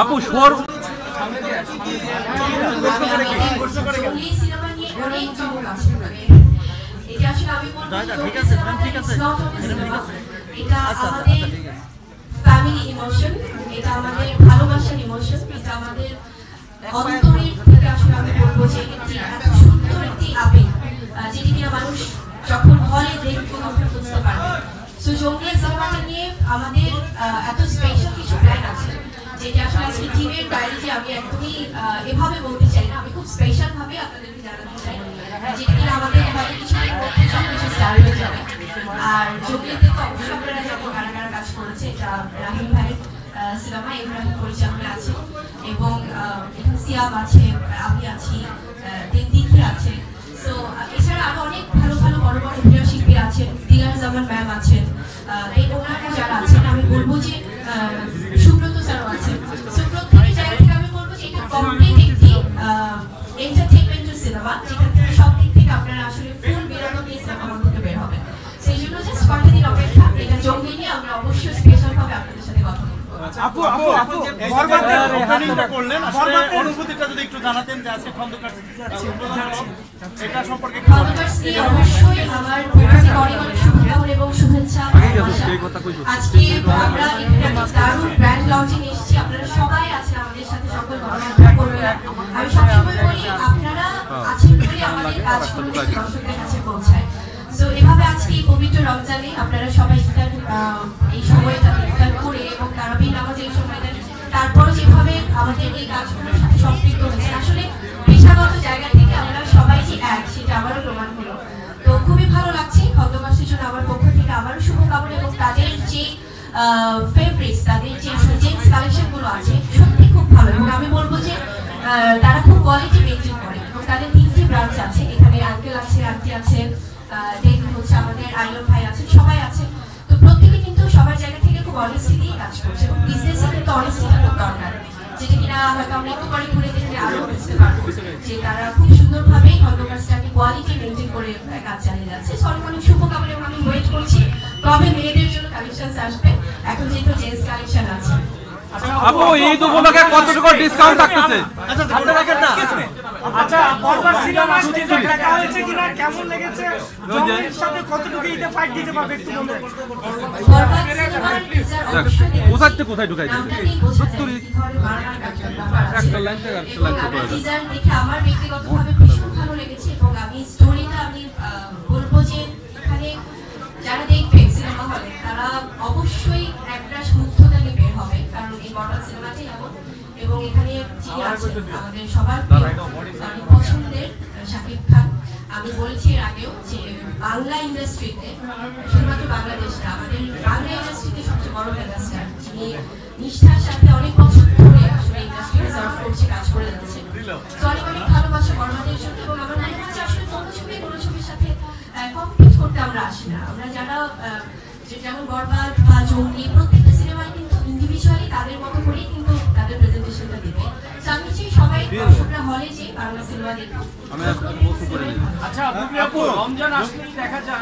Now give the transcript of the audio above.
আপু স্বর family emotion, এটা আমাদের ভালোবাসার ইমোশন, এটা আমাদের অন্তরের থেকে আসলে আমি বলবো যে এটি এত সুন্দর একটি আবেগ যেটি কিনা মানুষ যখন হলে দেখবে তখন বুঝতে পারবে। সো জঙ্গলি সিনেমাটা নিয়ে আমাদের এত স্পেশাল কিছু প্ল্যান আছে যেটা আসলে আজকে টিমের বাইরে যে আমি একদমই এভাবে বলতে চাই না, আমি খুব স্পেশাল ভাবে আপনাদেরকে জানাতে চাই যেটা কিনা আমাদের হয়তো কিছুদিন মধ্যে সবকিছু স্টার্ট হয়ে যাবে। আর জঙ্গলিতে তো অবশ্যই আপনারা জানেন কারা কারা কাজ করেছে, এটা রাহিম ভাইয়ের সিনেমা, ইব্রাহিম পরিচালনা আছে এবং সিয়াম আছে, আমি আছি, দিদি আছে। সো এছাড়া আরো অনেক ভালো ভালো বড় বড় অভিনয় শিল্পী আছেন, দিলার জামান ম্যাম আছেন, এই ওনারা যারা আছেন আমি বলবো যে সুব্রত স্যারও আছেন। সো প্রত্যেকটি জায়গা থেকে আমি বলবো যে এটা কমপ্লিট একটি এন্টারটেইনমেন্টের সিনেমা, যেখান থেকে সব দিক থেকে আপনারা আসলে ফুল বিনোদন নিয়ে সিনেমা হল থেকে বের হবেন। সেই জন্য জাস্ট কয়েকটা দিন অপেক্ষা, এটা জঙ্গলি নিয়ে আমরা অবশ্যই স্পেশাল ভাবে আপনাদের সাথে কথা বলবো। আপু আপু আপু বরবাদের ওপেনিংটা করলেন, আসলে অনুভূতিটা যদি একটু জানাতেন যে আজকে খন্দকার এটা সম্পর্কে একটু বলুন। অবশ্যই আমার অনেক অনেক শুভকামনা এবং শুভেচ্ছা। আজকে আমরা এখানে দারুণ ব্র্যান্ড লঞ্চিং এসেছি, আপনারা সবাই আছেন আমাদের সাথে, সকল গণমাধ্যমকর্মীরা। আমি সবসময় বলি আপনারা আছেন বলে আমাদের কাজগুলো দর্শকদের কাছে পৌঁছায়। সো এভাবে আজকে এই পবিত্র রমজানে আপনারা সবাই ইফতার এই সময়টা ইফতার করে এবং তারাবির নামাজে এই সময়টা তারপরও যেভাবে আমাদের এই কাজগুলোর সাথে সম্পৃক্ত হয়েছে, আসলে পেশাগত জায়গা থেকে আমরা সবাই যে এক সেটা আবারও প্রমাণ হলো। তো খুবই ভালো লাগছে, খন্দকারদের জন্য আমার পক্ষ থেকে আবারও শুভকামনা এবং তাদের যে ফেভারিটস, তাদের যে জেন্টস কালেকশনগুলো আছে সত্যি খুব ভালো এবং আমি বলবো যে তারা খুব কোয়ালিটি মেনটেন করে এবং তাদের 3টি ব্রাঞ্চ আছে, এখানে আঙ্কেল আছে, আন্টি আছে, দেন হচ্ছে আমাদের আইয়ুব ভাই আছে, সবাই আছে। তো প্রত্যেকে কিন্তু সবার জায়গা থেকে খুব অনেস্টি দিয়ে কাজ করছে এবং বিজনেসে কিন্তু অনেস্টিটা খুব দরকার, যেটা কিনা হয়তো আমরা একটু পরে ঘুরে দেখলে আরো বুঝতে পারবো যে তারা খুব সুন্দরভাবে খন্দকারটাকে কোয়ালিটি মেনটেন করে কাজ চালিয়ে যাচ্ছে। অনেক অনেক শুভকামনা এবং আমি ওয়েট করছি কবে মেয়েদের জন্য কালেকশন আসবে, এখন যেহেতু জেন্টস কালেকশন আছে। আপু ঈদ উপলক্ষে কতটুকু ডিসকাউন্ট থাকতেছে? আচ্ছা বরবাদ সিনেমা দেখা হয়েছে কিনা, কেমন লেগেছে, জঙ্গলির সাথে কতটুকু ঈদে ফাইট দিতে পারবে একটু বলুন। বরবাদ সিনেমার টিজার অবশ্যই কোথায় ঢুকাই দিয়েছে একটা লাইন থেকে আরেকটা লাইন করে টিজার দেখে আমার ব্যক্তিগতভাবে ভীষণ ভালো লেগেছে এবং আমি স্টোরিটা আমি বলবো যে এখানে যারা দেখবে সিনেমা হলে তারা অবশ্যই একটা মুগ্ধতা নিয়ে বের হবে, কারণ এই বরবাদ সিনেমাটাই এমন। এবং এখানে যিনি আছেন আমাদের সবার পছন্দের শাকিব খান, আমি বলেছি এর আগেও যে বাংলা ইন্ডাস্ট্রিতে শুধুমাত্র বাংলাদেশ না, আমাদের বাংলা ইন্ডাস্ট্রিতে সবচেয়ে বড় মেগাস্টার, যিনি নিষ্ঠার সাথে অনেক বছর ধরে আসলে ইন্ডাস্ট্রিতে সার্ভ করছে, কাজ করে যাচ্ছে। তো অনেক অনেক ভালোবাসা বরবাদের জন্য এবং আমার মনে হচ্ছে আসলে কোনো ছবির সাথে কম্পিট করতে আমরা আসি না। আমরা যারা যেমন বরবাদ বা জঙ্গলি প্রত্যেকটা সিনেমায় কিন্তু ইন্ডিভিজুয়ালি তাদের মতো করেই কিন্তু তাদের প্রেজেন্টেশনটা দিবে। তো আমি চাই সবাই দর্শকরা হলে যে বাংলা সিনেমা দেখুন। আমি আচ্ছা আপু রমজান আসলেই দেখা যায়